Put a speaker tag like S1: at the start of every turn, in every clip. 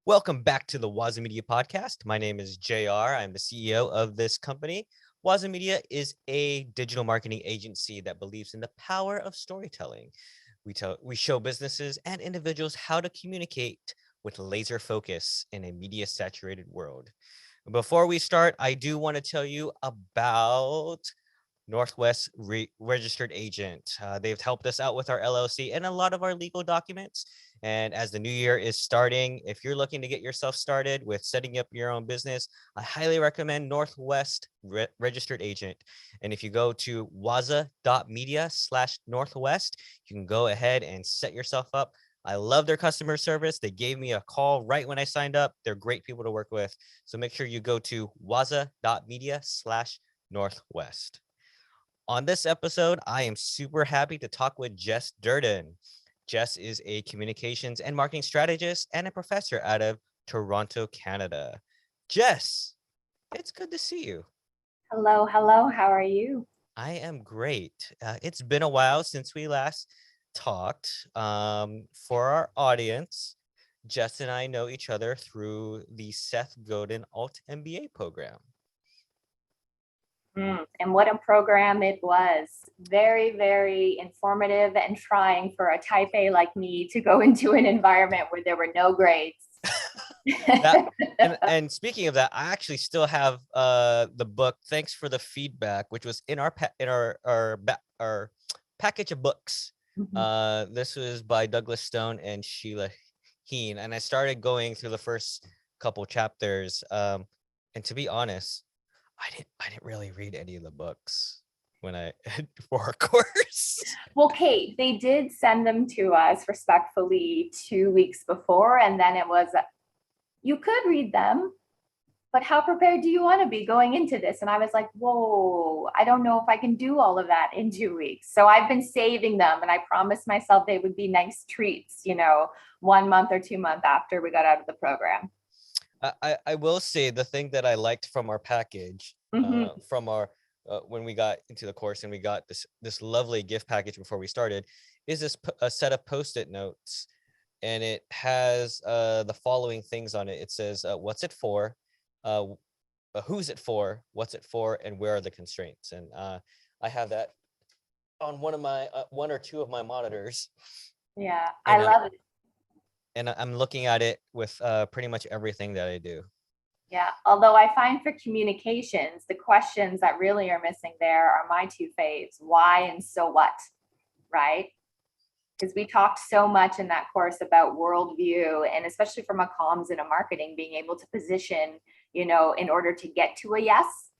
S1: Welcome back to the WazaMedia Podcast. My name is JR. I'm the CEO of this company. WazaMedia is a digital marketing agency that believes in the power of storytelling. We show businesses and individuals how to communicate with laser focus in a media saturated world. Before we start, I do want to tell you about Northwest registered agent. They've helped us out with our LLC and a lot of our legal documents. And as the new year is starting, if you're looking to get yourself started with setting up your own business, I highly recommend Northwest registered agent. And if you go to waza.media/Northwest, you can go ahead and set yourself up. I love their customer service. They gave me a call right when I signed up. They're great people to work with. So make sure you go to waza.media/Northwest. On this episode, I am super happy to talk with Jess Durden. Jess is a communications and marketing strategist and a professor out of Toronto, Canada. Jess, it's good to see you.
S2: Hello, hello. How are you?
S1: I am great. It's been a while since we last talked. For our audience, Jess and I know each other through the Seth Godin Alt MBA program.
S2: And what a program it was. Very, very informative and trying for a type A like me to go into an environment where there were no grades.
S1: And speaking of that, I actually still have the book. Thanks for the feedback, which was in our package of books. This was by Douglas Stone and Sheila Heen, and I started going through the first couple chapters. And to be honest, I didn't really read any of the books when I for our course.
S2: Well, Kate, they did send them to us respectfully 2 weeks before, and then it was, you could read them, but how prepared do you want to be going into this? And I was like, whoa, I don't know if I can do all of that in 2 weeks. So I've been saving them, and I promised myself they would be nice treats, 1 month or 2 months after we got out of the program.
S1: I will say the thing that I liked from our package, from our when we got into the course and we got this lovely gift package before we started, is a set of Post-it notes, and it has the following things on it. It says, what's it for, who's it for, what's it for, and where are the constraints. And I have that on one or two of my monitors.
S2: Yeah, I love it.
S1: And I'm looking at it with pretty much everything that I do.
S2: Yeah, although I find for communications, the questions that really are missing there are my two faves: why and so what, right? Because we talked so much in that course about worldview, and especially from a comms and a marketing, being able to position, in order to get to a yes,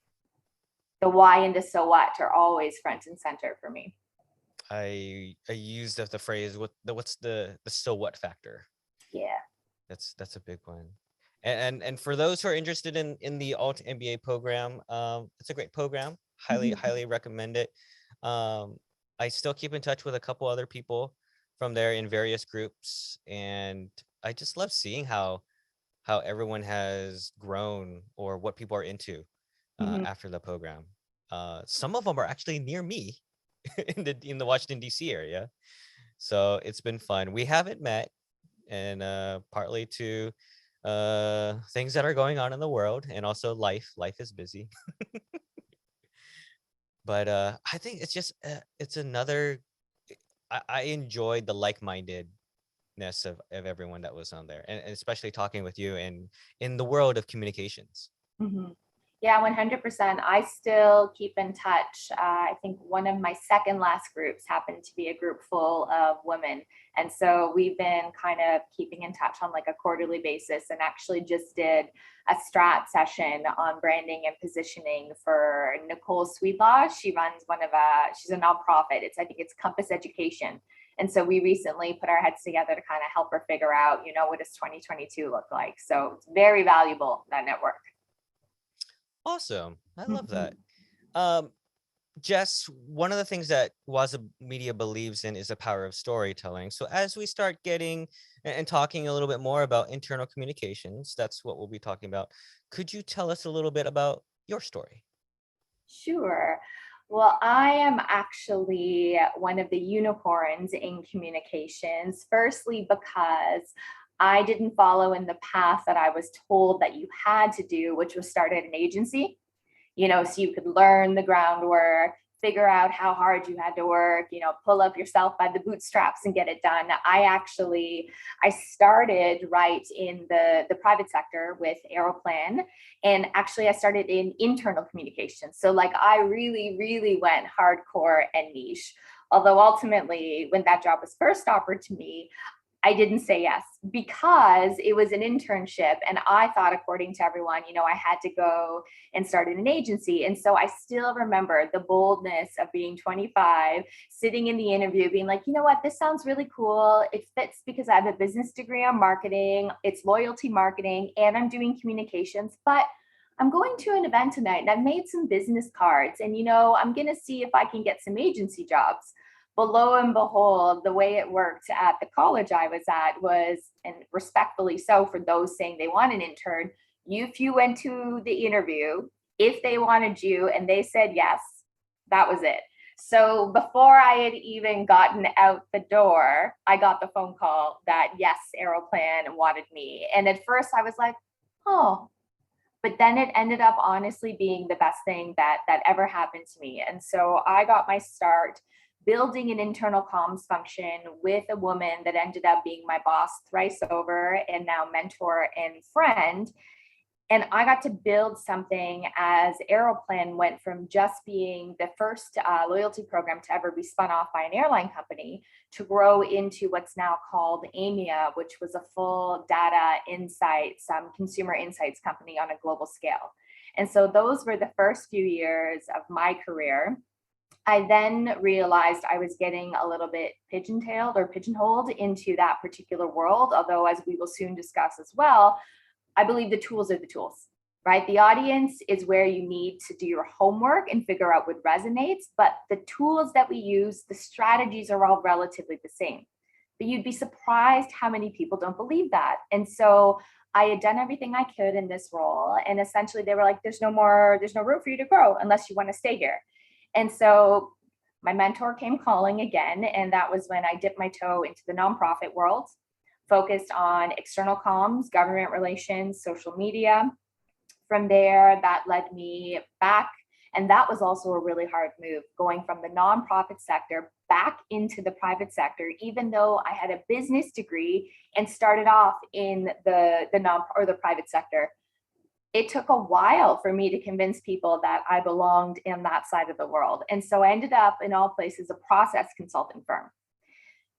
S2: the why and the so what are always front and center for me.
S1: I used the phrase, what's the so what factor?
S2: Yeah,
S1: that's a big one. And for those who are interested in the Alt MBA program, it's a great program. Highly recommend it. I still keep in touch with a couple other people from there in various groups, and I just love seeing how everyone has grown or what people are into after the program. Some of them are actually near me in the Washington DC area, so it's been fun. We haven't met, and partly to things that are going on in the world, and also life is busy. But I think it's just it's another, I enjoyed the like-mindedness of everyone that was on there, and especially talking with you and in the world of communications.
S2: Yeah, 100%. I still keep in touch. I think one of my second last groups happened to be a group full of women. And so we've been kind of keeping in touch on like a quarterly basis, and actually just did a strat session on branding and positioning for Nicole Sweetlaw. She runs she's a nonprofit. I think it's Compass Education. And so we recently put our heads together to kind of help her figure out, what does 2022 look like? So it's very valuable, that network.
S1: Awesome. I love that. Jess, one of the things that WazaMedia believes in is the power of storytelling. So as we start getting and talking a little bit more about internal communications, that's what we'll be talking about. Could you tell us a little bit about your story?
S2: Sure. Well, I am actually one of the unicorns in communications, firstly, because I didn't follow in the path that I was told that you had to do, which was start at an agency, so you could learn the groundwork, figure out how hard you had to work, pull up yourself by the bootstraps and get it done. I started right in the private sector with Aeroplan. And actually I started in internal communications. So like I really, really went hardcore and niche. Although ultimately when that job was first offered to me, I didn't say yes because it was an internship. And I thought, according to everyone, I had to go and start in an agency. And so I still remember the boldness of being 25, sitting in the interview, being like, you know what, this sounds really cool. It fits because I have a business degree on marketing, it's loyalty marketing, and I'm doing communications. But I'm going to an event tonight and I've made some business cards and, I'm going to see if I can get some agency jobs. But lo and behold, the way it worked at the college I was at was, and respectfully so for those saying they want an intern, if you went to the interview, if they wanted you and they said yes, that was it. So before I had even gotten out the door, I got the phone call that yes, Aeroplan wanted me. And at first I was like, oh, but then it ended up honestly being the best thing that ever happened to me. And so I got my start building an internal comms function with a woman that ended up being my boss thrice over and now mentor and friend. And I got to build something as Aeroplan went from just being the first loyalty program to ever be spun off by an airline company to grow into what's now called AMIA, which was a full data insights, consumer insights company on a global scale. And so those were the first few years of my career. I then realized I was getting a little bit pigeonholed into that particular world, although as we will soon discuss as well, I believe the tools are the tools, right? The audience is where you need to do your homework and figure out what resonates, but the tools that we use, the strategies are all relatively the same. But you'd be surprised how many people don't believe that. And so I had done everything I could in this role. And essentially they were like, there's no room for you to grow unless you want to stay here. And so my mentor came calling again, and that was when I dipped my toe into the nonprofit world, focused on external comms, government relations, social media. From there, that led me back, and that was also a really hard move, going from the nonprofit sector back into the private sector, even though I had a business degree and started off in the private sector. It took a while for me to convince people that I belonged in that side of the world. And so I ended up in all places a process consulting firm.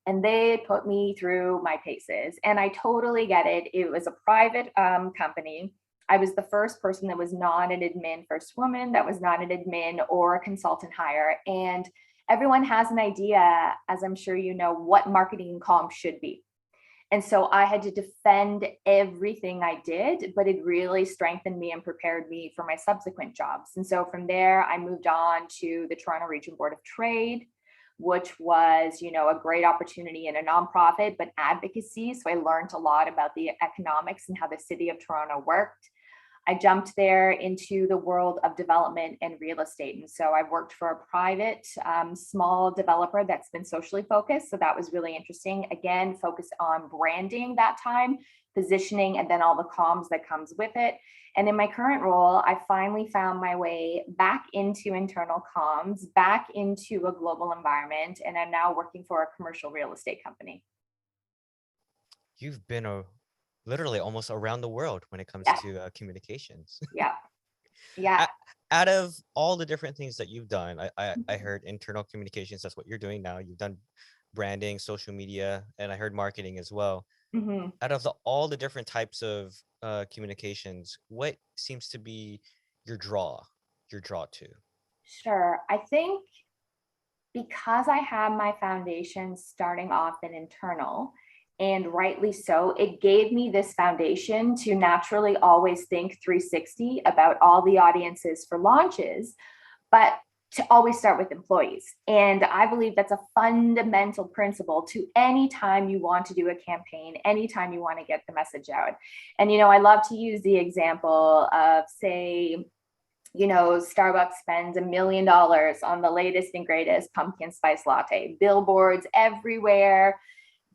S2: And they put me through my paces. And I totally get it. It was a private company. I was the first person that was not an admin, first woman that was not an admin or a consultant hire. And everyone has an idea, as I'm sure you know, what marketing and comms should be. And so I had to defend everything I did, but it really strengthened me and prepared me for my subsequent jobs. And so from there, I moved on to the Toronto Region Board of Trade, which was, a great opportunity in a nonprofit, but advocacy. So I learned a lot about the economics and how the city of Toronto worked. I jumped there into the world of development and real estate. And so I've worked for a private small developer that's been socially focused. So that was really interesting. Again, focused on branding that time, positioning, and then all the comms that comes with it. And in my current role, I finally found my way back into internal comms, back into a global environment, and I'm now working for a commercial real estate company.
S1: You've been literally almost around the world when it comes to communications.
S2: Yeah.
S1: Out of all the different things that you've done, I heard internal communications. That's what you're doing now. You've done branding, social media, and I heard marketing as well. Mm-hmm. Out of all the different types of communications, what seems to be your draw to?
S2: Sure. I think because I have my foundation starting off in internal, and rightly so, it gave me this foundation to naturally always think 360 about all the audiences for launches, but to always start with employees. And I believe that's a fundamental principle to any time you want to do a campaign, anytime you want to get the message out. And, I love to use the example of, say, Starbucks spends $1 million on the latest and greatest pumpkin spice latte, billboards everywhere,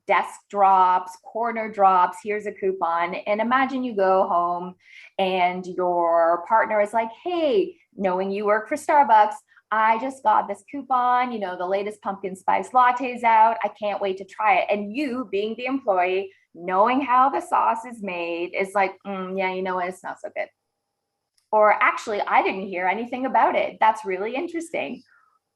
S2: desk drops, corner drops, here's a coupon. And imagine you go home and your partner is like, hey, knowing you work for Starbucks, I just got this coupon, the latest pumpkin spice lattes out. I can't wait to try it. And you, being the employee, knowing how the sauce is made, is like, yeah, you know what? It's not so good. Or actually, I didn't hear anything about it. That's really interesting.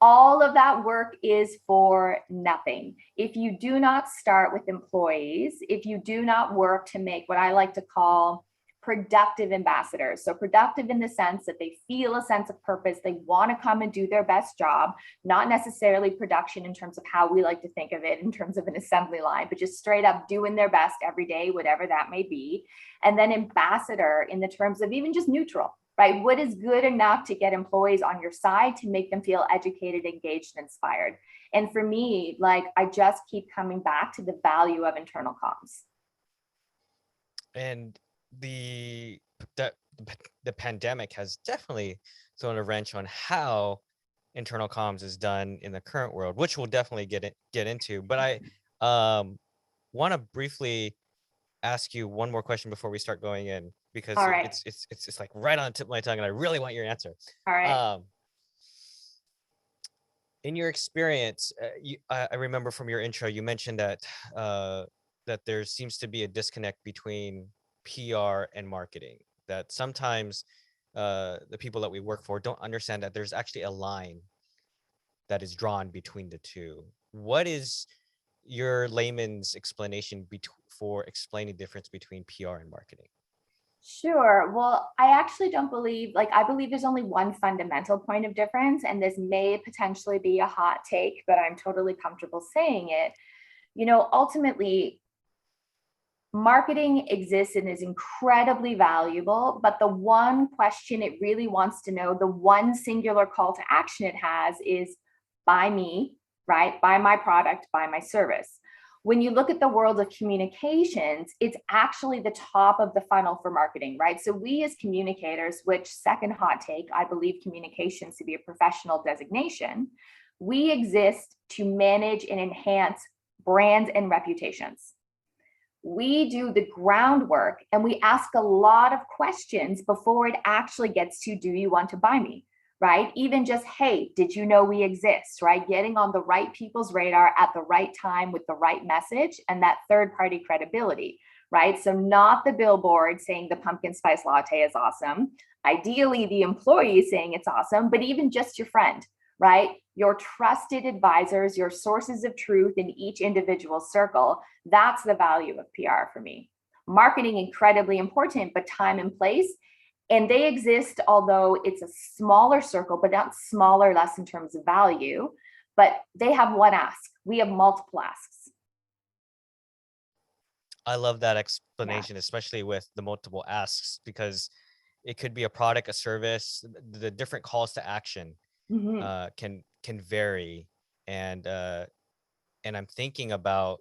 S2: All of that work is for nothing. If you do not start with employees, if you do not work to make what I like to call productive ambassadors. So productive in the sense that they feel a sense of purpose. They want to come and do their best job, not necessarily production in terms of how we like to think of it in terms of an assembly line, but just straight up doing their best every day, whatever that may be. And then ambassador in the terms of even just neutral, right? What is good enough to get employees on your side to make them feel educated, engaged, and inspired? And for me, I just keep coming back to the value of internal comms.
S1: And the pandemic has definitely thrown a wrench on how internal comms is done in the current world, which we'll definitely get into. But I want to briefly ask you one more question before we start going in, because it's like right on the tip of my tongue, and I really want your answer.
S2: All right.
S1: In your experience, I remember from your intro, you mentioned that that there seems to be a disconnect between PR and marketing, that sometimes the people that we work for don't understand that there's actually a line that is drawn between the two. What is your layman's explanation for explaining the difference between PR and marketing?
S2: Sure. Well, I actually don't believe, I believe there's only one fundamental point of difference, and this may potentially be a hot take, but I'm totally comfortable saying it. Ultimately, marketing exists and is incredibly valuable, but the one question it really wants to know, the one singular call to action it has is buy me, right? Buy my product, buy my service. When you look at the world of communications, it's actually the top of the funnel for marketing, right? So we as communicators, which, second hot take, I believe communications to be a professional designation, we exist to manage and enhance brands and reputations. We do the groundwork and we ask a lot of questions before it actually gets to, do you want to buy me? Right? Even just, hey, did you know we exist? Right? Getting on the right people's radar at the right time with the right message and that third party credibility, right? So not the billboard saying the pumpkin spice latte is awesome. Ideally, the employee is saying it's awesome, but even just your friend, right? Your trusted advisors, your sources of truth in each individual circle. That's the value of PR for me. Marketing, incredibly important, but time and place. And they exist, although it's a smaller circle, but not smaller, less in terms of value, but they have one ask. We have multiple asks.
S1: I love that explanation, especially with the multiple asks, because it could be a product, a service, the different calls to action can vary. And I'm thinking about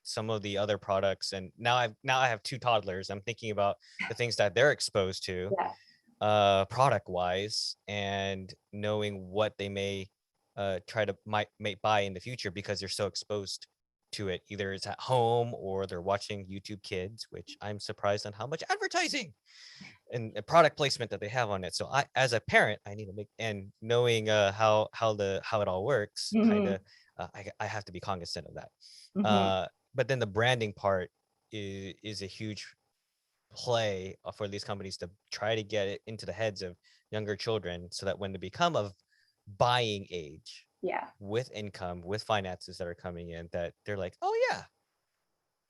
S1: some of the other products, and now I have two toddlers. I'm thinking about the things that they're exposed to product wise, and knowing what they may might buy in the future because they're so exposed to it. Either it's at home or they're watching YouTube Kids, which I'm surprised on how much advertising and product placement that they have on it. So I, as a parent, I need to make, and knowing how it all works, kind of I have to be cognizant of that. But then the branding part is a huge play for these companies to try to get it into the heads of younger children, so that when they become of buying age, with income, with finances that are coming in, that they're like, oh yeah,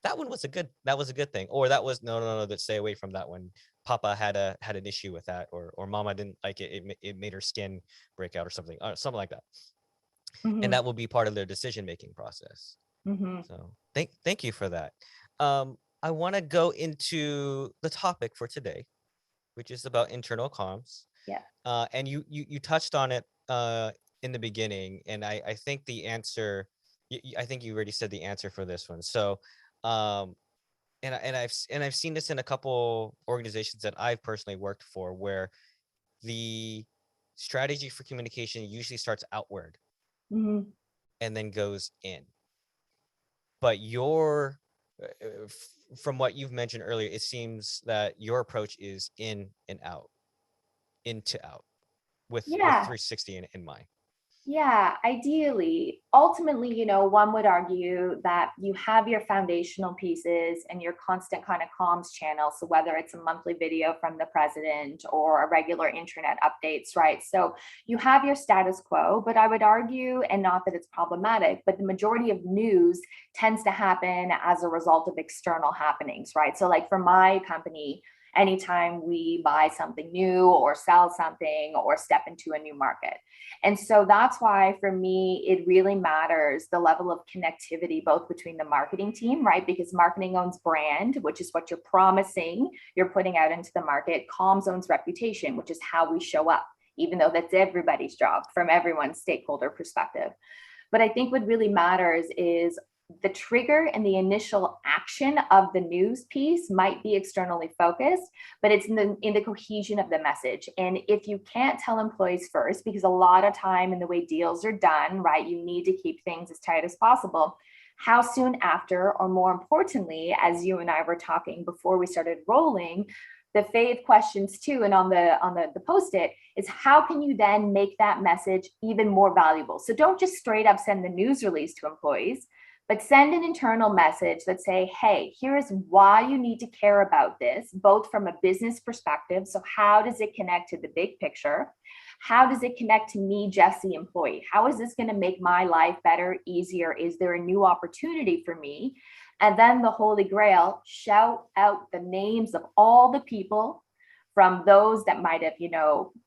S1: that was a good thing, or that was no, that stay away from that one. Papa had an issue with that, or Mama didn't like it. It made her skin break out or something like that. And that will be part of their decision making process. So thank you for that. I want to go into the topic for today, which is about internal comms. And you touched on it in the beginning, and I think the answer, I think you already said the answer for this one. So and I've seen this in a couple organizations that I've personally worked for, where the strategy for communication usually starts outward and then goes in. but from what you've mentioned earlier, it seems that your approach is in and out, into out, with
S2: Yeah.
S1: 360 in mind.
S2: Yeah, ideally. Ultimately, one would argue that you have your foundational pieces and your constant kind of comms channel. So whether it's a monthly video from the president or a regular internet updates, right? So you have your status quo, but I would argue, and not that it's problematic, but the majority of news tends to happen as a result of external happenings, right? So like for my company, anytime we buy something new or sell something or step into a new market. And so that's why for me, it really matters the level of connectivity, both between the marketing team, right? Because marketing owns brand, which is what you're promising, you're putting out into the market. Comms owns reputation, which is how we show up, even though that's everybody's job from everyone's stakeholder perspective. But I think what really matters is the trigger and the initial action of the news piece might be externally focused, but it's in the cohesion of the message. And if you can't tell employees first, because a lot of time in the way deals are done, right, you need to keep things as tight as possible. How soon after, or more importantly, as you and I were talking before we started rolling, the faith questions too, and on the post-it is how can you then make that message even more valuable? So don't just straight up send the news release to employees, but send an internal message that say, hey, here's why you need to care about this, both from a business perspective. So how does it connect to the big picture? How does it connect to me, Jesse, employee? How is this going to make my life better, easier? Is there a new opportunity for me? And then the Holy Grail, shout out the names of all the people, from those that might have,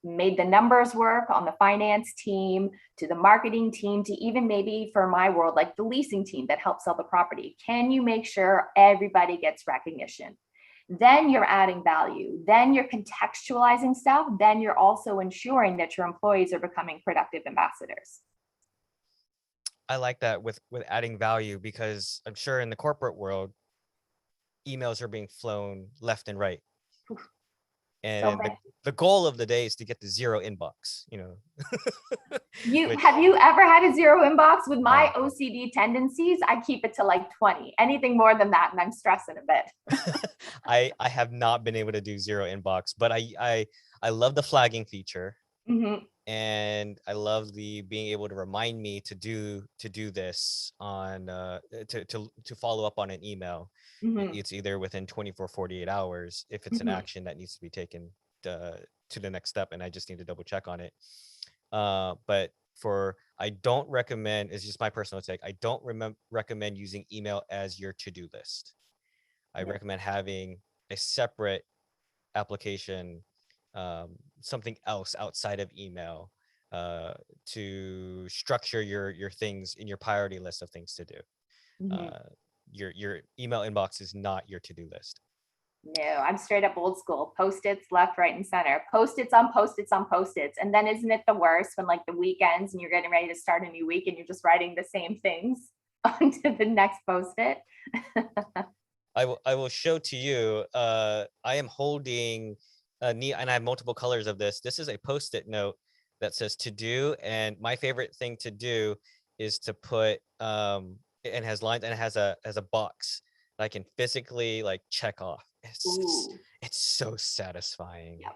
S2: made the numbers work on the finance team, to the marketing team, to even maybe for my world, like the leasing team that helps sell the property. Can you make sure everybody gets recognition? Then you're adding value. Then you're contextualizing stuff. Then you're also ensuring that your employees are becoming productive ambassadors.
S1: I like that with adding value, because I'm sure in the corporate world, emails are being flown left and right. And
S2: So
S1: the goal of the day is to get to zero inbox,
S2: Have you ever had a zero inbox? With my OCD tendencies, I keep it to like 20. Anything more than that, and I'm stressing a bit.
S1: I have not been able to do zero inbox, but I love the flagging feature.
S2: Mm-hmm.
S1: And I love the being able to remind me to do this on to follow up on an email.
S2: Mm-hmm.
S1: It's either within 24, 48 hours if it's an action that needs to be taken to the next step, and I just need to double check on it. But I don't recommend, it's just my personal take, I don't recommend using email as your to-do list. I recommend having a separate application, something else outside of email, to structure your things in your priority list of things to do. Your email inbox is not your to-do list.
S2: No, I'm straight up old school. Post-its left, right, and center. Post-its on post-its on post-its. And then isn't it the worst when like the weekends and you're getting ready to start a new week and you're just writing the same things onto the next post-it?
S1: I will show to you. I am holding and I have multiple colors of this. This is a post-it note that says to do, and my favorite thing to do is to put it has lines, and it has a box that I can physically like check off. It's so satisfying.
S2: Yep.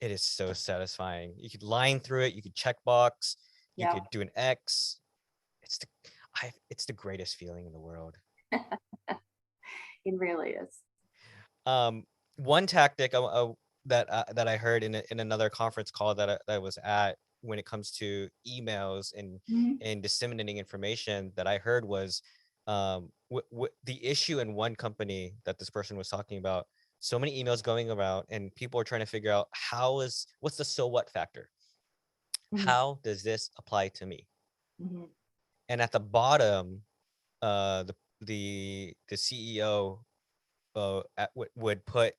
S1: It is so satisfying. You could line through it, you could check box, you could do an X. It's the greatest feeling in the world.
S2: It really is.
S1: One tactic that I heard in another conference call that I was at, when it comes to emails and disseminating information, that I heard was the issue in one company that this person was talking about. So many emails going around, and people are trying to figure out what's the so what factor. How does this apply to me? And at the bottom, the CEO would put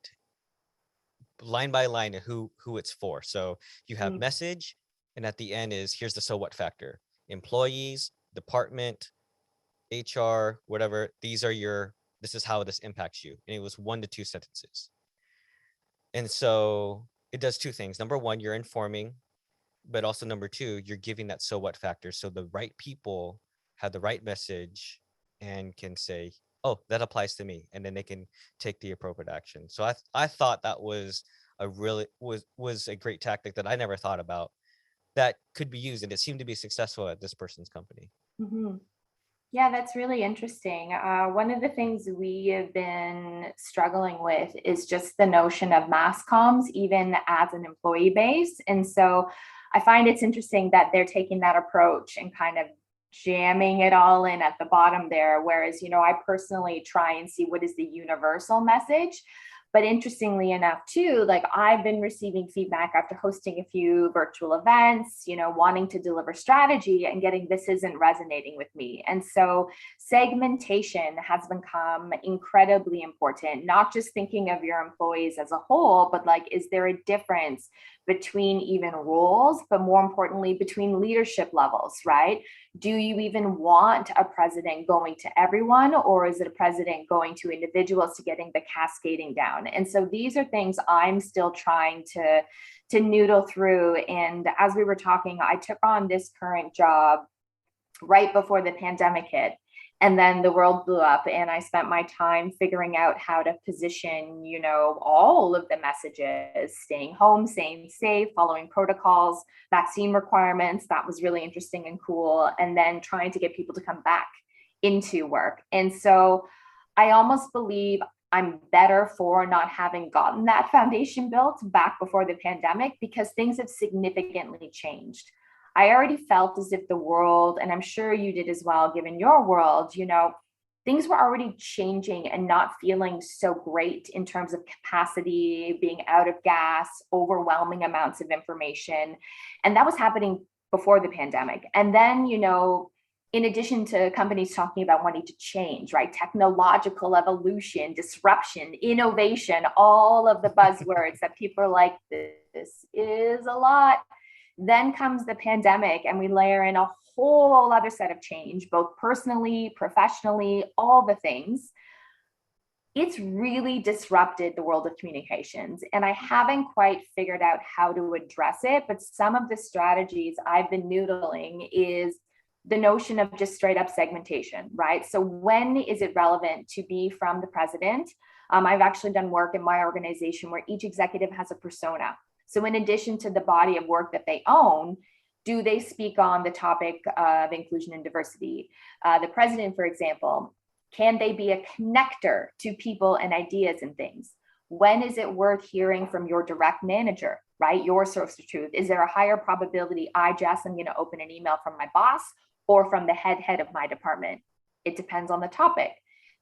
S1: line by line who it's for. So you have message, and at the end is here's the so what factor. Employees, department, HR, whatever. This is how this impacts you. And it was 1 to 2 sentences. And so it does two things. Number one, you're informing, but also, 2, you're giving that so what factor. So the right people have the right message and can say, oh, that applies to me, and then they can take the appropriate action. So I thought that was a great tactic that I never thought about that could be used, and it seemed to be successful at this person's company.
S2: Hmm. Yeah, that's really interesting. One of the things we have been struggling with is just the notion of mass comms, even as an employee base. And so I find it's interesting that they're taking that approach and kind of jamming it all in at the bottom there. Whereas, I personally try and see what is the universal message. But interestingly enough, too, like I've been receiving feedback after hosting a few virtual events, wanting to deliver strategy and getting this isn't resonating with me. And so segmentation has become incredibly important, not just thinking of your employees as a whole, but like, is there a difference between even roles, but more importantly, between leadership levels, right? Do you even want a president going to everyone, or is it a president going to individuals to getting the cascading down? And so these are things I'm still trying to noodle through. And as we were talking, I took on this current job right before the pandemic hit. And then the world blew up, and I spent my time figuring out how to position, all of the messages, staying home, staying safe, following protocols, vaccine requirements. That was really interesting and cool. And then trying to get people to come back into work. And so I almost believe I'm better for not having gotten that foundation built back before the pandemic, because things have significantly changed. I already felt as if the world, and I'm sure you did as well, given your world, things were already changing and not feeling so great in terms of capacity, being out of gas, overwhelming amounts of information. And that was happening before the pandemic. And then, in addition to companies talking about wanting to change, right? Technological evolution, disruption, innovation, all of the buzzwords that people are like, this is a lot. Then comes the pandemic, and we layer in a whole other set of change, both personally, professionally, all the things. It's really disrupted the world of communications. And I haven't quite figured out how to address it, but some of the strategies I've been noodling is the notion of just straight up segmentation, right? So when is it relevant to be from the president? I've actually done work in my organization where each executive has a persona. So in addition to the body of work that they own, do they speak on the topic of inclusion and diversity? The president, for example, can they be a connector to people and ideas and things? When is it worth hearing from your direct manager, right? Your source of truth. Is there a higher probability Jess, I'm going to open an email from my boss or from the head of my department? It depends on the topic.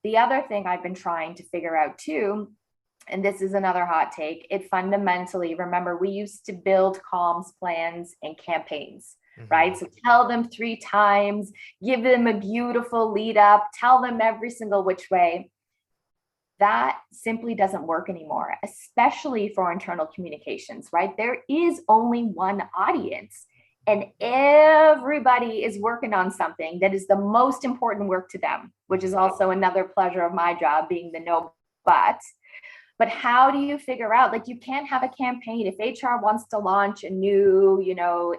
S2: The other thing I've been trying to figure out too, and this is another hot take, it fundamentally, remember, we used to build comms plans and campaigns, right? So tell them 3 times, give them a beautiful lead up, tell them every single which way. That simply doesn't work anymore, especially for internal communications, right? There is only one audience, and everybody is working on something that is the most important work to them, which is also another pleasure of my job, being the no but. But how do you figure out, like, you can't have a campaign if HR wants to launch a new,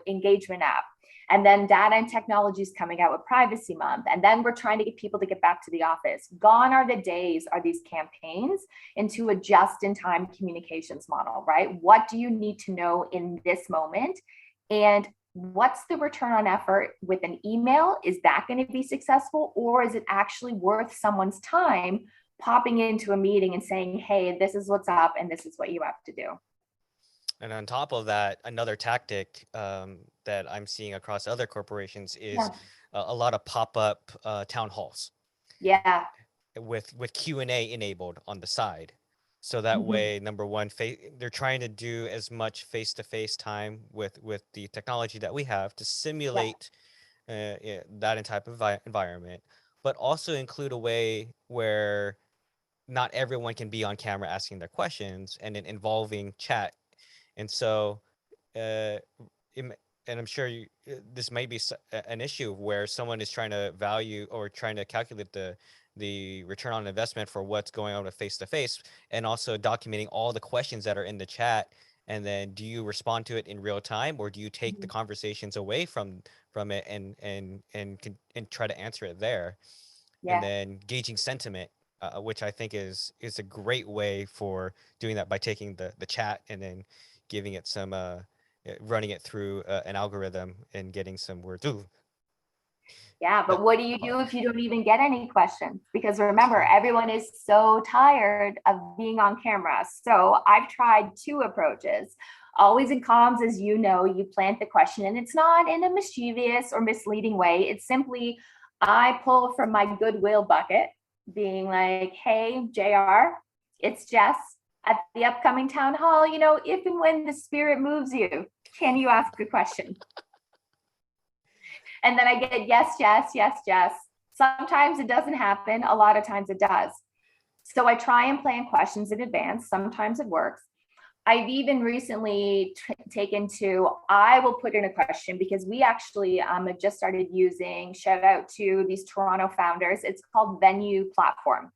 S2: engagement app, and then data and technology is coming out with privacy month, and then we're trying to get people to get back to the office. Gone are the days are these campaigns into a just-in-time communications model, right? What do you need to know in this moment? And what's the return on effort with an email? Is that going to be successful, or is it actually worth someone's time popping into a meeting and saying, hey, this is what's up and this is what you have to do?
S1: And on top of that, another tactic that I'm seeing across other corporations is a lot of pop-up town halls.
S2: Yeah.
S1: With Q&A enabled on the side. So that way, number one, they're trying to do as much face-to-face time with the technology that we have to simulate that type of environment, but also include a way where not everyone can be on camera asking their questions, and then involving chat. And so, uh, and I'm sure this may be an issue where someone is trying to value or trying to calculate the return on investment for what's going on with face to face, and also documenting all the questions that are in the chat. And then, do you respond to it in real time, or do you take the conversations away from it and try to answer it there? and
S2: Yeah.
S1: then gauging sentiment, which I think is a great way for doing that by taking the chat and then giving it some running it through an algorithm and getting some words. Ooh,
S2: Yeah,
S1: that
S2: but what do you do if you don't even get any questions? Because remember,
S1: true.
S2: everyone is so tired of being on camera. So I've tried two approaches. Always in comms, as you know, you plant the question, and it's not in a mischievous or misleading way. It's simply, I pull from my goodwill bucket, being like, hey, JR, it's Jess at the upcoming town hall. If and when the spirit moves you, can you ask a question? And then I get yes, yes, yes, yes. Sometimes it doesn't happen. A lot of times it does. So I try and plan questions in advance. Sometimes it works. I've even recently taken to, I will put in a question because we actually have just started using, shout out to these Toronto founders. It's called Venue Platform.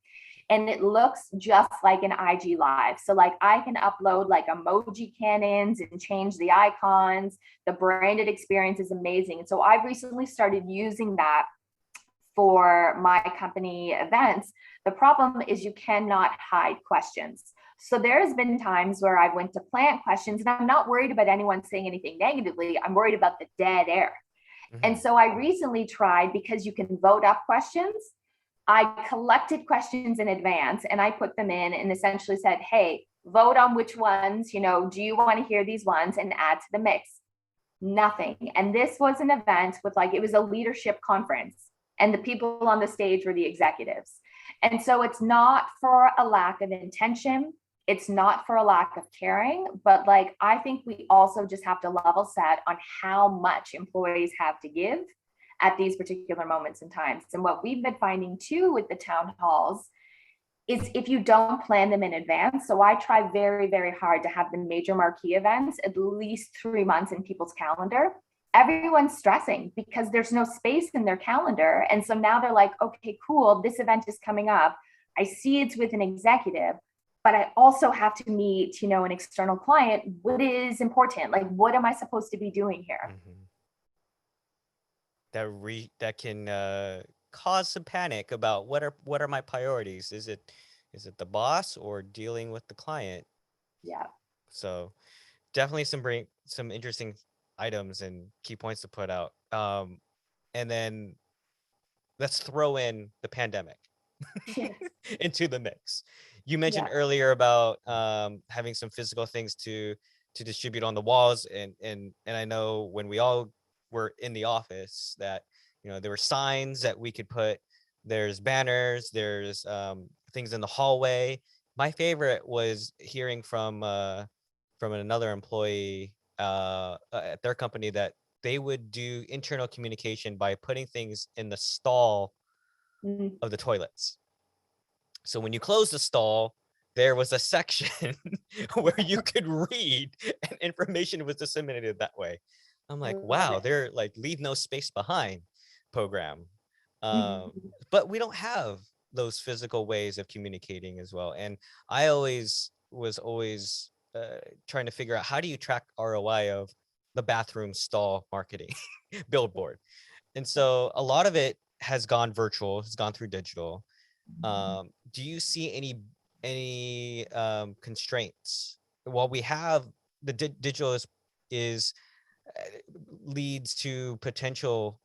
S2: And it looks just like an IG live. So like I can upload like emoji cannons and change the icons. The branded experience is amazing. And so I've recently started using that for my company events. The problem is you cannot hide questions. So there's been times where I went to plant questions and I'm not worried about anyone saying anything negatively. I'm worried about the dead air. And so I recently tried, because you can vote up questions, I collected questions in advance and I put them in and essentially said, hey, vote on which ones, do you want to hear these ones, and add to the mix. Nothing. And this was an event with it was a leadership conference and the people on the stage were the executives. And so it's not for a lack of intention. It's not for a lack of caring, but I think we also just have to level set on how much employees have to give at these particular moments in times. And what we've been finding too with the town halls is if you don't plan them in advance. So I try very, very hard to have the major marquee events at least 3 months in people's calendar. Everyone's stressing because there's no space in their calendar. And so now they're like, okay, cool, this event is coming up. I see it's with an executive, but I also have to meet, an external client. What is important? What am I supposed to be doing here?
S1: Mm-hmm. That can cause some panic about what are my priorities. Is it the boss or dealing with the client?
S2: Yeah.
S1: So definitely some interesting items and key points to put out. And then let's throw in the pandemic
S2: Yes.
S1: into the mix. You mentioned
S2: Yeah.
S1: earlier about having some physical things to distribute on the walls, and I know when we all were in the office that there were signs that we could put. There's banners, there's things in the hallway. My favorite was hearing from another employee at their company that they would do internal communication by putting things in the stall
S2: Mm-hmm.
S1: of the toilets. So when you close the stall, there was a section where you could read, and information was disseminated that way. I'm
S2: I
S1: like,
S2: love
S1: wow,
S2: it.
S1: they're like leave no space behind program.
S2: Mm-hmm.
S1: But we don't have those physical ways of communicating as well. And I was always trying to figure out, how do you track ROI of the bathroom stall marketing billboard? And so a lot of it has gone virtual, has gone through digital. Do you see any constraints? While we have the digital is leads to potential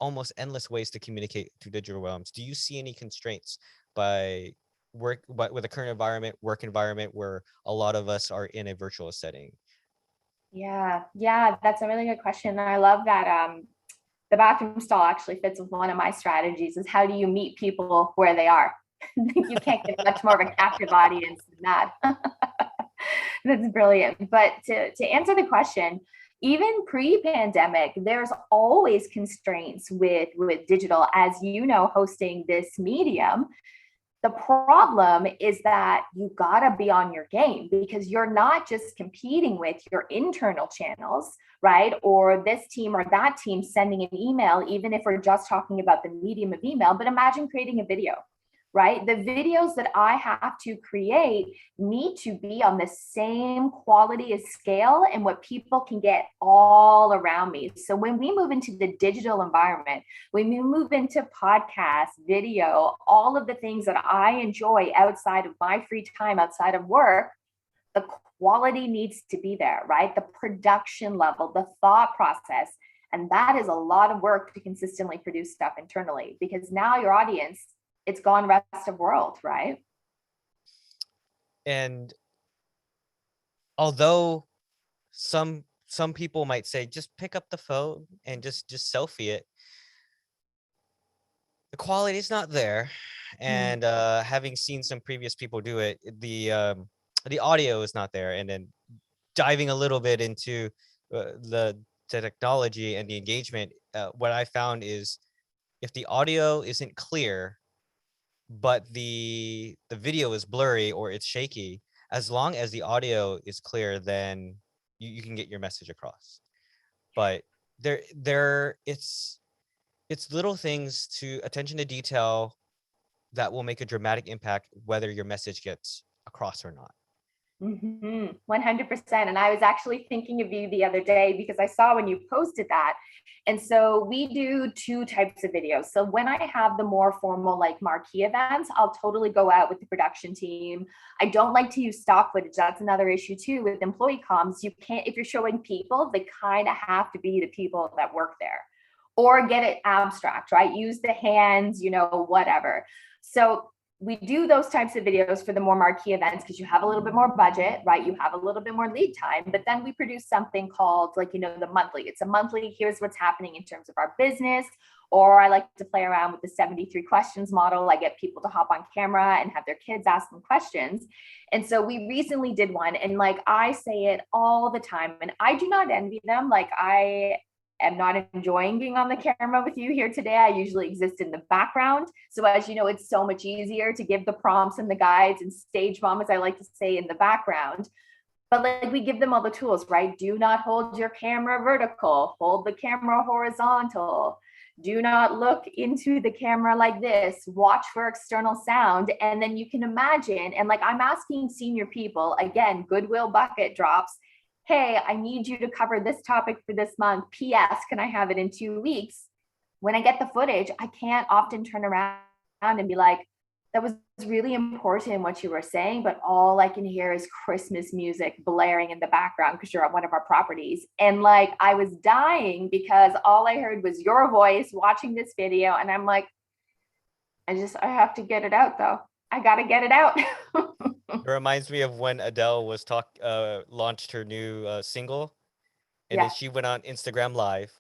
S1: almost endless ways to communicate through digital realms. Do you see any constraints by with the current environment, work environment, where a lot of us are in a virtual setting?
S2: Yeah, that's a really good question. And I love that the bathroom stall actually fits with one of my strategies, is how do you meet people where they are? You can't get much more of a captive audience than that. That's brilliant. But to answer the question, even pre-pandemic, there's always constraints with digital, as hosting this medium. The problem is that you gotta be on your game, because you're not just competing with your internal channels, right? Or this team or that team sending an email, even if we're just talking about the medium of email. But imagine creating a video, right? The videos that I have to create need to be on the same quality as scale and what people can get all around me. So when we move into the digital environment, when we move into podcast, video, all of the things that I enjoy outside of my free time, outside of work, the quality needs to be there, right? The production level, the thought process. And that is a lot of work to consistently produce stuff internally, because now your audience, it's gone rest of world, right?
S1: And although some people might say, just pick up the phone and just selfie it, the quality is not there. And having seen some previous people do it, the audio is not there. And then diving a little bit into the technology and the engagement, what I found is if the audio isn't clear, but the video is blurry or it's shaky, as long as the audio is clear, then you can get your message across. But it's little things to attention to detail that will make a dramatic impact whether your message gets across or not.
S2: 100%. And I was actually thinking of you the other day because I saw when you posted that. And so we do two types of videos. So when I have the more formal, like marquee events, I'll totally go out with the production team. I don't like to use stock footage. That's another issue too with employee comms. You can't, if you're showing people, they kind of have to be the people that work there, or get it abstract, right? Use the hands, whatever. So we do those types of videos for the more marquee events because you have a little bit more budget, right? You have a little bit more lead time, but then we produce something called the monthly. It's a monthly, here's what's happening in terms of our business. Or I like to play around with the 73 questions model. I get people to hop on camera and have their kids ask them questions. And so we recently did one, and I say it all the time, and I do not envy them. I am not enjoying being on the camera with you here today. I usually exist in the background. So as you know, it's so much easier to give the prompts and the guides and stage mom, as I like to say, in the background. But we give them all the tools, right? Do not hold your camera vertical, hold the camera horizontal. Do not look into the camera like this, watch for external sound. And then you can imagine, and I'm asking senior people, again, goodwill bucket drops, hey, I need you to cover this topic for this month. P.S. Can I have it in 2 weeks? When I get the footage, I can't often turn around and be like, that was really important what you were saying, but all I can hear is Christmas music blaring in the background because you're at one of our properties. And I was dying because all I heard was your voice watching this video. And I'm like, I have to get it out though. I got to get it out.
S1: It reminds me of when Adele was launched her new single, and then she went on Instagram Live.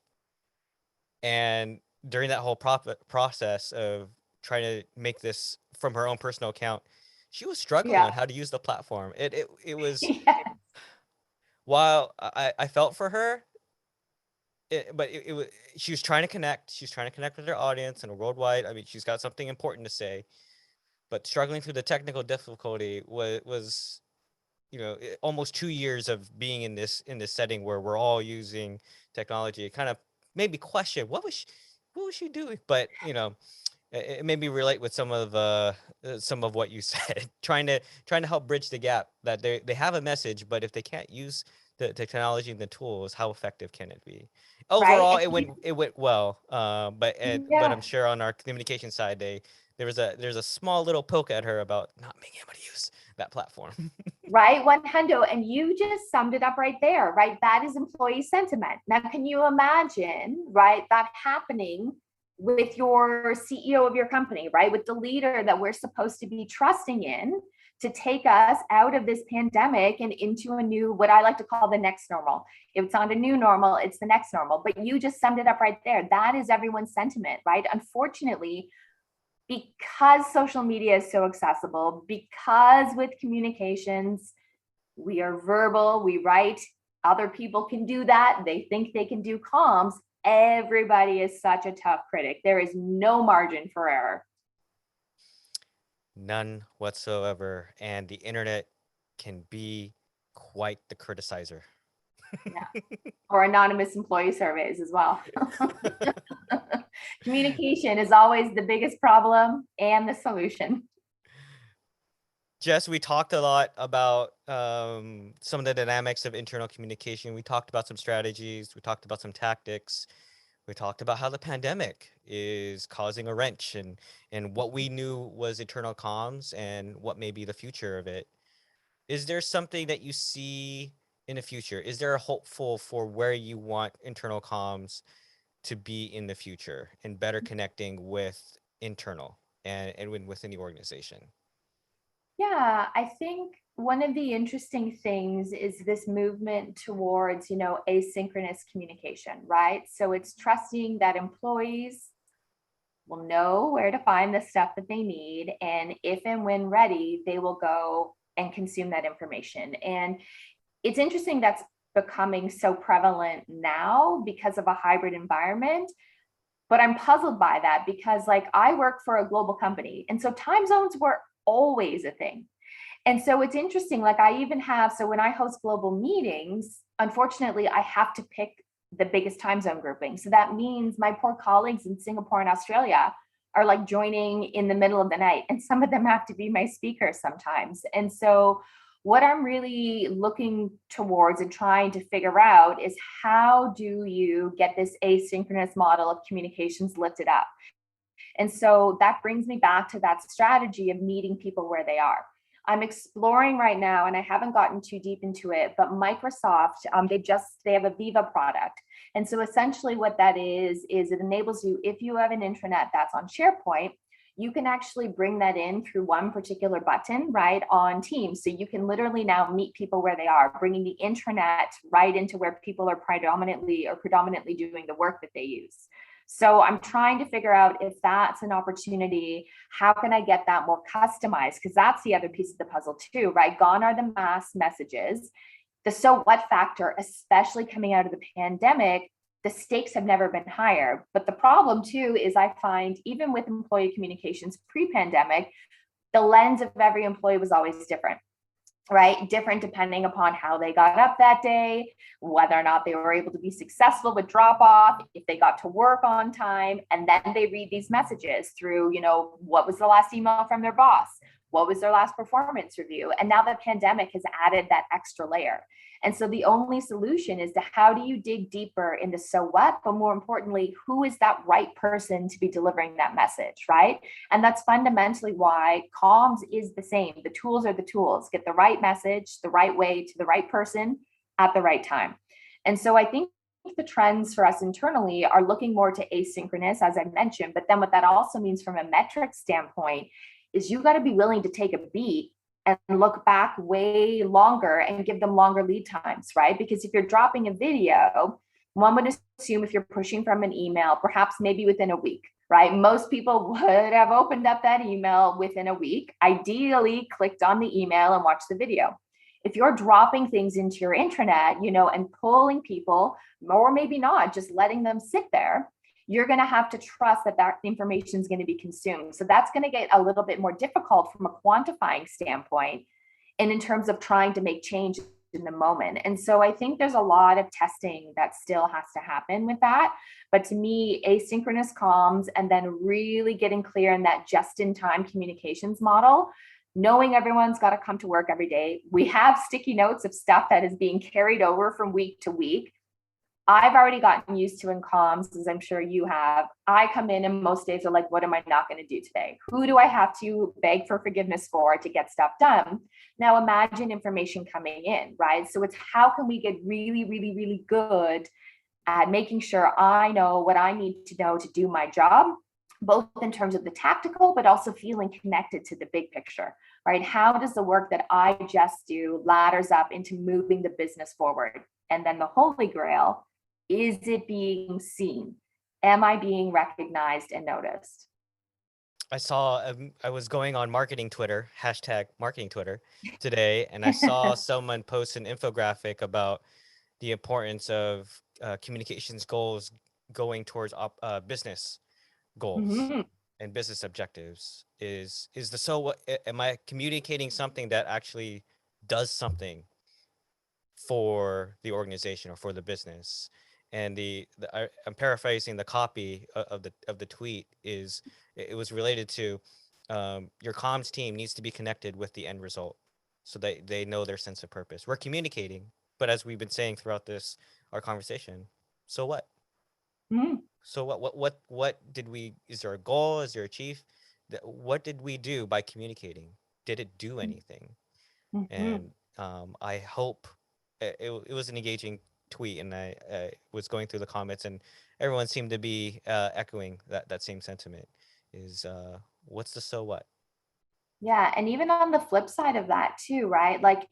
S1: And during that whole process of trying to make this from her own personal account, she was struggling on how to use the platform. It was while I felt for her, but it was, she was trying to connect. She was trying to connect with her audience and worldwide. I mean, she's got something important to say. But struggling through the technical difficulty was almost 2 years of being in this setting where we're all using technology. It kind of made me question what was she doing? But it made me relate with some of what you said, trying to help bridge the gap that they have a message, but if they can't use the technology and the tools, how effective can it be? Overall, right. It went well, but I'm sure on our communication side, there's a small little poke at her about not being able to use that platform.
S2: Right, 100. And you just summed it up right there, right? That is employee sentiment. Now, can you imagine, right, that happening with your CEO of your company, right? With the leader that we're supposed to be trusting in to take us out of this pandemic and into a new, what I like to call the next normal. If it's not a new normal, it's the next normal. But you just summed it up right there. That is everyone's sentiment, right? Unfortunately, because social media is so accessible, because with communications, we are verbal, we write, other people can do that. They think they can do comms. Everybody is such a tough critic. There is no margin for error.
S1: None whatsoever. And the internet can be quite the criticizer.
S2: Yeah. Or anonymous employee surveys as well. Communication is always the biggest problem and the solution.
S1: Jess, we talked a lot about some of the dynamics of internal communication. We talked about some strategies. We talked about some tactics. We talked about how the pandemic is causing a wrench and what we knew was internal comms and what may be the future of it. Is there something that you see in the future? Is there a hopeful for where you want internal comms to be in the future and better connecting with internal and within the organization?
S2: Yeah, I think one of the interesting things is this movement towards, asynchronous communication, right? So it's trusting that employees will know where to find the stuff that they need. And if and when ready, they will go and consume that information. And it's interesting that's becoming so prevalent now because of a hybrid environment. But I'm puzzled by that because, like, I work for a global company. And so time zones were always a thing. And so it's interesting. Like, I even have, so when I host global meetings, unfortunately, I have to pick the biggest time zone grouping. So that means my poor colleagues in Singapore and Australia are like joining in the middle of the night. And some of them have to be my speakers sometimes. And so what I'm really looking towards and trying to figure out is how do you get this asynchronous model of communications lifted up? And so that brings me back to that strategy of meeting people where they are. I'm exploring right now, and I haven't gotten too deep into it, but Microsoft, they have a Viva product. And so essentially what that is it enables you, if you have an intranet that's on SharePoint, you can actually bring that in through one particular button, right, on Teams. So you can literally now meet people where they are, bringing the intranet right into where people are predominantly doing the work that they use. So I'm trying to figure out if that's an opportunity. How can I get that more customized? Because that's the other piece of the puzzle too, right? Gone are the mass messages. The so what factor, especially coming out of the pandemic, the stakes have never been higher. But the problem too is I find even with employee communications pre-pandemic, the lens of every employee was always different, right? Different depending upon how they got up that day, whether or not they were able to be successful with drop off, if they got to work on time. And then they read these messages through, what was the last email from their boss? What was their last performance review? And now the pandemic has added that extra layer. And so the only solution is to how do you dig deeper into so what, but more importantly, who is that right person to be delivering that message, right? And that's fundamentally why comms is the same. The tools are the tools. Get the right message, the right way to the right person at the right time. And so I think the trends for us internally are looking more to asynchronous, as I mentioned, but then what that also means from a metric standpoint is you got to be willing to take a beat and look back way longer and give them longer lead times, right? Because if you're dropping a video, one would assume if you're pushing from an email, perhaps maybe within a week, right? Most people would have opened up that email within a week, ideally clicked on the email and watched the video. If you're dropping things into your intranet, and pulling people, or maybe not, just letting them sit there, you're going to have to trust that information is going to be consumed. So that's going to get a little bit more difficult from a quantifying standpoint and in terms of trying to make change in the moment. And so I think there's a lot of testing that still has to happen with that. But to me, asynchronous comms and then really getting clear in that just-in-time communications model, knowing everyone's got to come to work every day. We have sticky notes of stuff that is being carried over from week to week. I've already gotten used to in comms, as I'm sure you have. I come in and most days are like, what am I not going to do today? Who do I have to beg for forgiveness for to get stuff done? Now imagine information coming in, right? So it's how can we get really, really, really good at making sure I know what I need to know to do my job, both in terms of the tactical, but also feeling connected to the big picture, right? How does the work that I just do ladders up into moving the business forward? And then the holy grail, is it being seen? Am I being recognized and noticed?
S1: I was going on marketing Twitter, hashtag marketing Twitter today, and I saw someone post an infographic about the importance of communications goals going towards business goals
S2: Mhm.
S1: and business objectives. Am I communicating something that actually does something for the organization or for the business? and I'm paraphrasing the copy of the tweet is it was related to your comms team needs to be connected with the end result so they know their sense of purpose. We're communicating, but as we've been saying throughout this our conversation, so what?
S2: Mm,
S1: So what did we? Is there a goal? Is there a chief? What did we do by communicating? Did it do anything?
S2: mhm.
S1: And I hope it was an engaging tweet, and I was going through the comments, and everyone seemed to be echoing that same sentiment. Is what's the so what?
S2: Yeah, and even on the flip side of that too, right? Like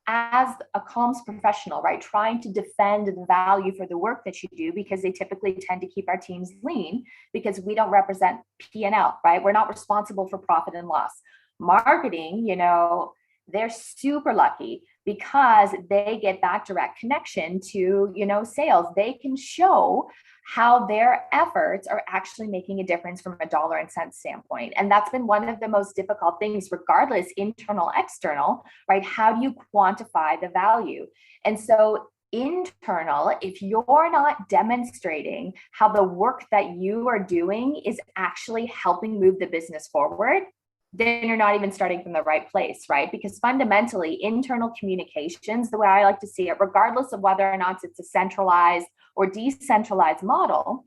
S2: as a comms professional, right, trying to defend the value for the work that you do because they typically tend to keep our teams lean because we don't represent P&L, right? We're not responsible for profit and loss. Marketing, they're super lucky because they get that direct connection to, sales. They can show how their efforts are actually making a difference from a dollar and cents standpoint. And that's been one of the most difficult things, regardless, internal, external, right? How do you quantify the value? And so internal, if you're not demonstrating how the work that you are doing is actually helping move the business forward, then you're not even starting from the right place, right? Because fundamentally, internal communications, the way I like to see it, regardless of whether or not it's a centralized or decentralized model,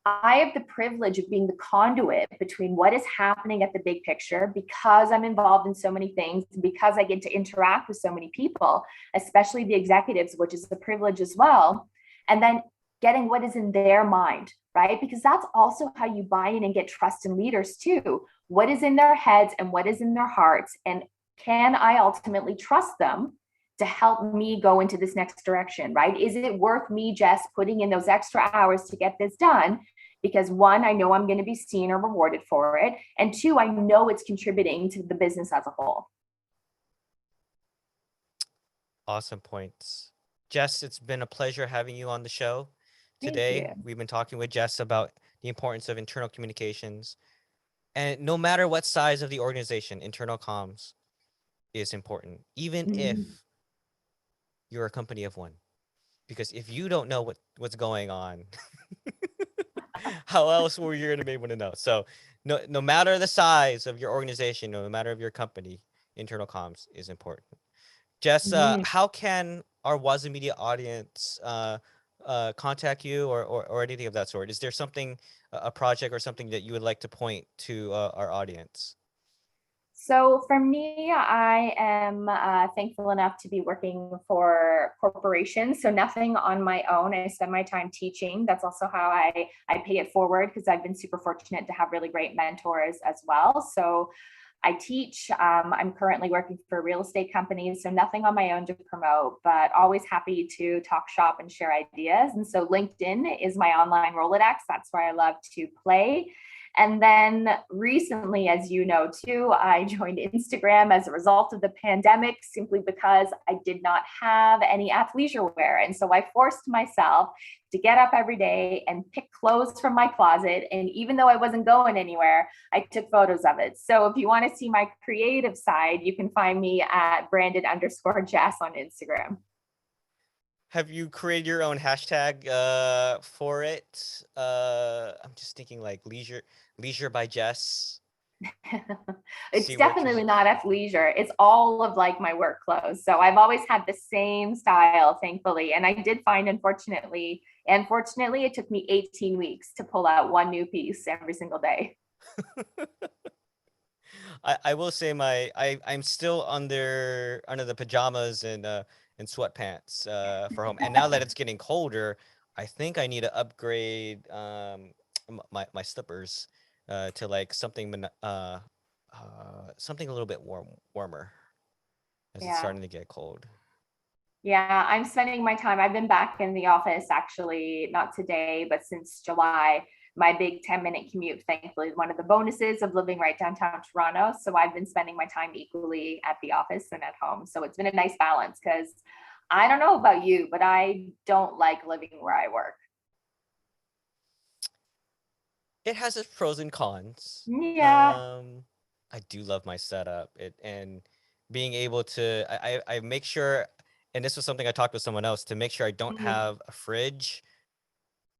S2: I have the privilege of being the conduit between what is happening at the big picture because I'm involved in so many things, because I get to interact with so many people, especially the executives, which is a privilege as well. And then getting what is in their mind, right? Because that's also how you buy in and get trust in leaders too. What is in their heads and what is in their hearts? And can I ultimately trust them to help me go into this next direction, right? Is it worth me just putting in those extra hours to get this done? Because one, I know I'm going to be seen or rewarded for it. And two, I know it's contributing to the business as a whole.
S1: Awesome points, Jess. It's been a pleasure having you on the show
S2: Thank
S1: today.
S2: you.
S1: We've been talking with Jess about the importance of internal communications, and no matter what size of the organization, internal comms is important, even if
S2: Mhm.
S1: you're a company of one. Because if you don't know what's going on, how else were you going to be able to know? So, no matter the size of your organization, no matter of your company, internal comms is important. Jess,
S2: Mhm.
S1: how can our WazaMedia audience contact you or anything of that sort? Is there something, a project or something that you would like to point to our audience?
S2: So for me, I am thankful enough to be working for corporations. So nothing on my own. I spend my time teaching. That's also how I pay it forward because I've been super fortunate to have really great mentors as well. So I teach. I'm currently working for a real estate company, so nothing on my own to promote, but always happy to talk shop and share ideas. And so LinkedIn is my online Rolodex. That's where I love to play. And then recently, as you know, too, I joined Instagram as a result of the pandemic simply because I did not have any athleisure wear. And so I forced myself to get up every day and pick clothes from my closet. And even though I wasn't going anywhere, I took photos of it. So if you want to see my creative side, you can find me at branded_Jess on Instagram.
S1: Have you created your own hashtag for it? I'm just thinking like leisure by Jess.
S2: It's
S1: See where it can.
S2: definitely not athleisure. It's all of like my work clothes. So I've always had the same style, thankfully. And I did find, unfortunately, it took me 18 weeks to pull out one new piece every single day.
S1: I will say I'm still under the pajamas and sweatpants for home. And now that it's getting colder, I think I need to upgrade my slippers to like something a little bit warmer as it's
S2: Yeah.
S1: starting to get cold.
S2: Yeah, I'm spending my time. I've been back in the office actually, not today, but since July. My big 10-minute commute, thankfully, is one of the bonuses of living right downtown Toronto. So I've been spending my time equally at the office and at home. So it's been a nice balance because I don't know about you, but I don't like living where I work.
S1: It has its pros and cons.
S2: Yeah.
S1: I do love my setup. It and being able to I make sure, and this was something I talked with someone else, to make sure I don't
S2: Mhm.
S1: have a fridge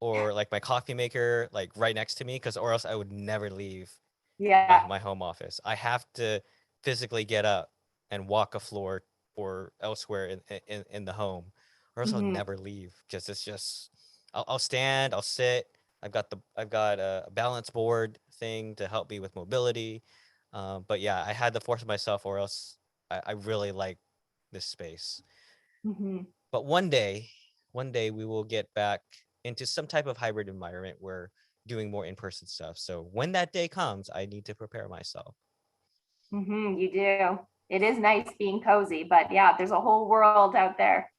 S1: or like my coffee maker like right next to me, because or else I would never leave
S2: Yeah.
S1: my home office. I have to physically get up and walk a floor or elsewhere in the home, or else I'll
S2: Hmm.
S1: never leave. Because it's just I'll stand, I'll sit. I've got a balance board thing to help me with mobility. But yeah, I had to force myself, or else I really like this space.
S2: Hmm.
S1: But one day we will get back into some type of hybrid environment where doing more in-person stuff. So when that day comes, I need to prepare myself.
S2: Hmm. You do. It is nice being cozy, but yeah, there's a whole world out there.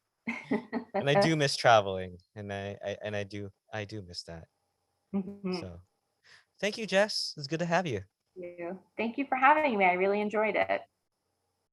S1: And I do miss traveling, and I do miss that.
S2: Mhm.
S1: So thank you, Jess. It's good to have you.
S2: You. Thank you for having me. I really enjoyed it.